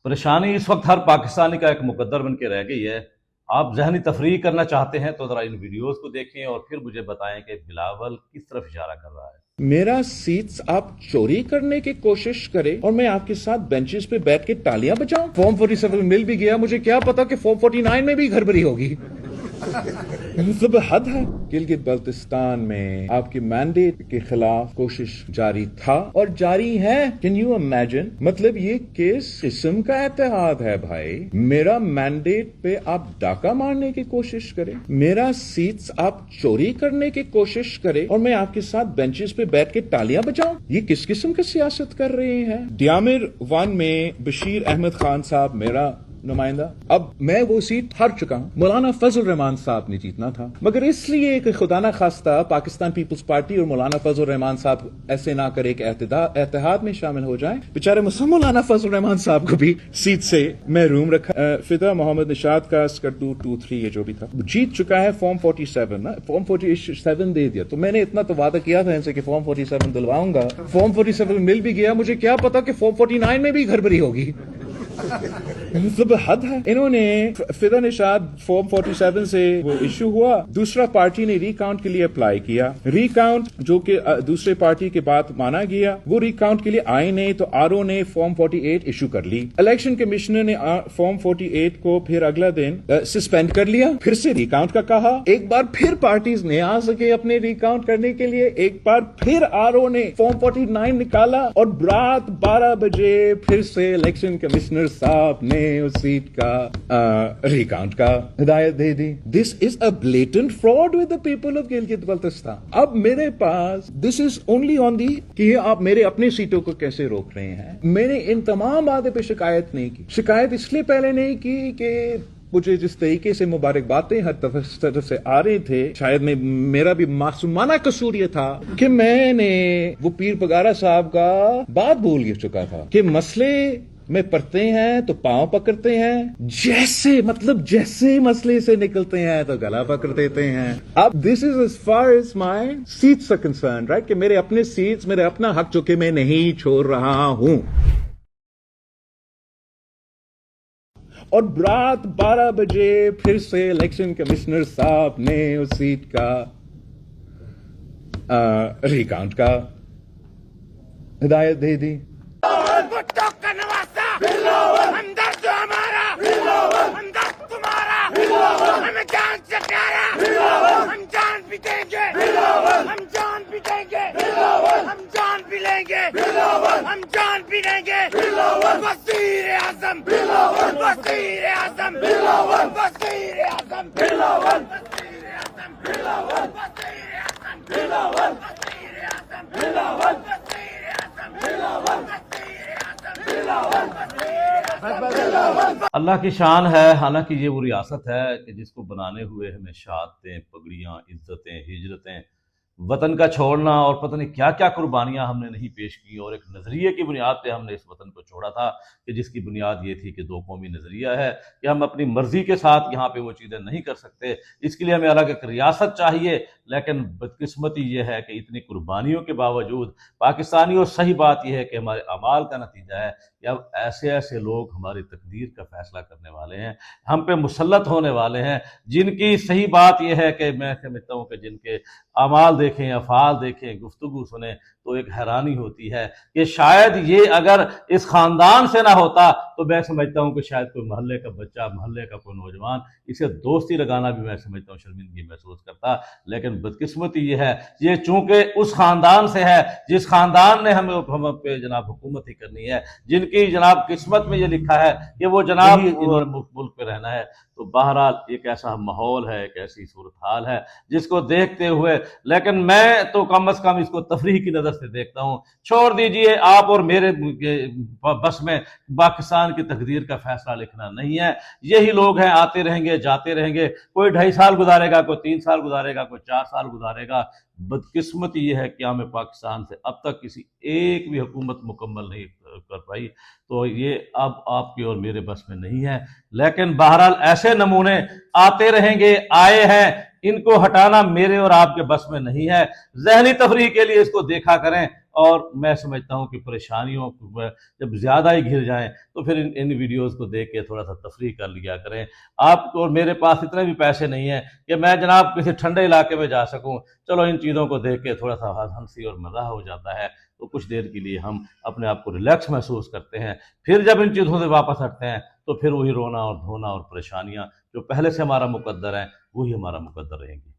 परेशानी इस वक्त हर पाकिस्तानी का एक मुकद्दर बन के रह गई है। आप ज़हनी तफरीह करना चाहते हैं तो ज़रा इन वीडियोस को देखें और फिर मुझे बताएं कि बिलावल किस तरफ इशारा कर रहा है। मेरा सीट्स आप चोरी करने की कोशिश करें और मैं आपके साथ बेंचेस पे बैठ के तालियां बजाऊं। फॉर्म 47 मिल भी गया, मुझे क्या पता कि फॉर्म 49 में भी गड़बड़ी होगी। मतलब हद है। गिलगित बल्तिस्तान में आपकी मैंडेट के खिलाफ कोशिश जारी था और जारी है। Can you imagine? मतलब ये किस किस्म का इत्तेहाद है भाई? मेरा मैंडेट पे आप डाका मारने की कोशिश करें, मेरा सीट्स आप चोरी करने की कोशिश करें और मैं आपके साथ बेंचेस पे बैठ के तालियां बजाऊं। ये किस किस्म की सियासत कर रहे हैं? डियामिर 1 में बशीर अहमद खान साहब मेरा नुमाइंदा। अब मैं वो सीट हार चुका हूं। मौलाना फजल रहमान साहब ने जीतना था, मगर इसलिए कि खुदा ना खास्ता पाकिस्तान पीपल्स पार्टी और मौलाना फजल रहमान साहब ऐसे ना करे कि इत्तेहाद में शामिल हो जाएं। बेचारे मौलाना फजल रहमान साहब को भी सीट से महरूम रखा। फिदा मोहम्मद निशाद का स्कर्दू 2-3 ये जो भी था जीत चुका है। फॉर्म 47 ना, फॉर्म 47 दे दिया। तो मैंने इतना तो वादा किया था इनसे कि फॉर्म 47 दिलवाऊंगा। फॉर्म 47 मिल भी गया, मुझे क्या पता कि फॉर्म 49 में भी गड़बड़ी होगी। मतलब हद है। इन्होंने फिदा निशाद फॉर्म 47 से वो इशू हुआ, दूसरा पार्टी ने रिकाउंट के लिए अप्लाई किया। रिकाउंट जो कि दूसरे पार्टी के बाद माना गया, वो रिकाउंट के लिए आए नहीं, तो आरओ ने फॉर्म 48 इशू कर ली। इलेक्शन कमिश्नर ने फॉर्म 48 को फिर अगला दिन सस्पेंड कर लिया। फिर से रिकाउंट का कहा। एक बार फिर पार्टीज ने आ सके अपने रिकाउंट करने के लिए। एक बार फिर आरओ ने फॉर्म 49 निकाला और रात 12 बजे फिर से इलेक्शन कमिश्नर साहब ने उस सीट का रिकाउंट का हिदायत दे दी। This is a blatant fraud with the people of Gilgit Baltistan. अब मेरे पास this is only on the कि आप मेरे अपनी सीटों को कैसे रोक रहे हैं। मैंने इन तमाम बातों पे शिकायत नहीं की। शिकायत इसलिए पहले नहीं की कि मुझे जिस तरीके से मुबारकबादें हर तरफ से आ रहे थे, शायद मेरा भी मासूमाना कसूर ये था कि मैंने वो पीर पगारा साहब का बात भूल चुका था कि मसले में पढ़ते हैं तो पांव पकड़ते हैं, जैसे मसले से निकलते हैं तो गला पकड़ देते हैं। अब this is as far as my seats are concern, right, कि मेरे अपने सीट्स, मेरे अपना हक जो कि मैं नहीं छोड़ रहा हूं। और रात 12 बजे फिर से इलेक्शन कमिश्नर साहब ने उस सीट का रिकाउंट का हिदायत दे दी। भुट्टो का नवासा हमदर्द हमारा, हमदर्द तुम्हारा, हमें जान से प्यारा, हम जान भी देंगे, हम जान भी देंगे, हम जान भी लेंगे, हम जान भी लेंगे। वज़ीर आज़म, वज़ीर आज़म, वज़ीर आज़म, वज़ीर आज़म, वज़ीर आज़म, वज़ीर आज़म। अल्लाह की शान है। हालांकि ये वो रियासत है कि जिसको बनाने हुए हमें शहादतें, पगड़ियाँ, इज्जतें, हिजरतें, वतन का छोड़ना और पता नहीं क्या क्या कुर्बानियां हमने नहीं पेश की। और एक नज़रिए की बुनियाद पे हमने इस वतन को छोड़ा था कि जिसकी बुनियाद ये थी कि दो कौमी नज़रिया है कि हम अपनी मर्जी के साथ यहाँ पे वो चीज़ें नहीं कर सकते। इसके लिए हमें अलग एक रियासत चाहिए। लेकिन बदकिस्मती ये है कि इतनी कुर्बानियों के बावजूद पाकिस्तानियों, सही बात यह है कि हमारे अमाल का नतीजा है कि अब ऐसे ऐसे लोग हमारी तकदीर का फैसला करने वाले हैं, हम पे मुसल्लत होने वाले हैं, जिनकी सही बात यह है कि मैं समझता हूँ कि जिनके अमाल देखें, अफ़ाल देखें, गुफ्तगू सुने तो एक हैरानी होती है कि शायद ये अगर इस खानदान से ना होता तो मैं समझता हूँ कि शायद कोई मोहल्ले का बच्चा, मोहल्ले का कोई नौजवान इसे दोस्ती लगाना भी मैं समझता हूँ शर्मिंदगी महसूस करता। लेकिन बदकिस्मती ये है, ये चूंकि उस खानदान से है जिस खानदान ने हम पे जनाब हुकूमत ही करनी है, जिनकी जनाब किस्मत में ये लिखा है कि वो जनाब मुल्क पे रहना है। तो बहरहाल एक ऐसा माहौल है, एक ऐसी सूरत हाल है जिसको देखते हुए, लेकिन मैं तो कम अज कम इसको तफरीह की नज़र से देखता हूँ। छोड़ दीजिए, आप और मेरे बस में पाकिस्तान की तकदीर का फैसला लिखना नहीं है। यही लोग हैं, आते रहेंगे, जाते रहेंगे, कोई 2.5 साल गुजारेगा, कोई 3 साल गुजारेगा, कोई 4 साल गुजारेगा। बदकिस्मती ये है कि हमें पाकिस्तान से अब तक किसी एक भी हुकूमत मुकम्मल नहीं कर पाई। तो ये अब आपकी और मेरे बस में नहीं है। लेकिन बहरहाल ऐसे नमूने आते रहेंगे, आए हैं, इनको हटाना मेरे और आपके बस में नहीं है। ज़हनी तफरीह के लिए इसको देखा करें اور میں سمجھتا ہوں کہ پریشانیوں جب زیادہ ہی گھر جائیں تو پھر ان ویڈیوز کو دیکھ کے تھوڑا سا تفریح کر لیا کریں. آپ کو اور میرے پاس اتنے بھی پیسے نہیں ہیں کہ میں جناب کسی ٹھنڈے علاقے میں جا سکوں. چلو ان چیزوں کو دیکھ کے تھوڑا سا ہنسی اور مزاح ہو جاتا ہے تو کچھ دیر کے لیے ہم اپنے آپ کو ریلیکس محسوس کرتے ہیں. پھر جب ان چیزوں سے واپس ہٹتے ہیں تو پھر وہی رونا اور دھونا اور پریشانیاں جو پہلے سے ہمارا مقدر ہیں وہی ہمارا مقدر رہیں گی.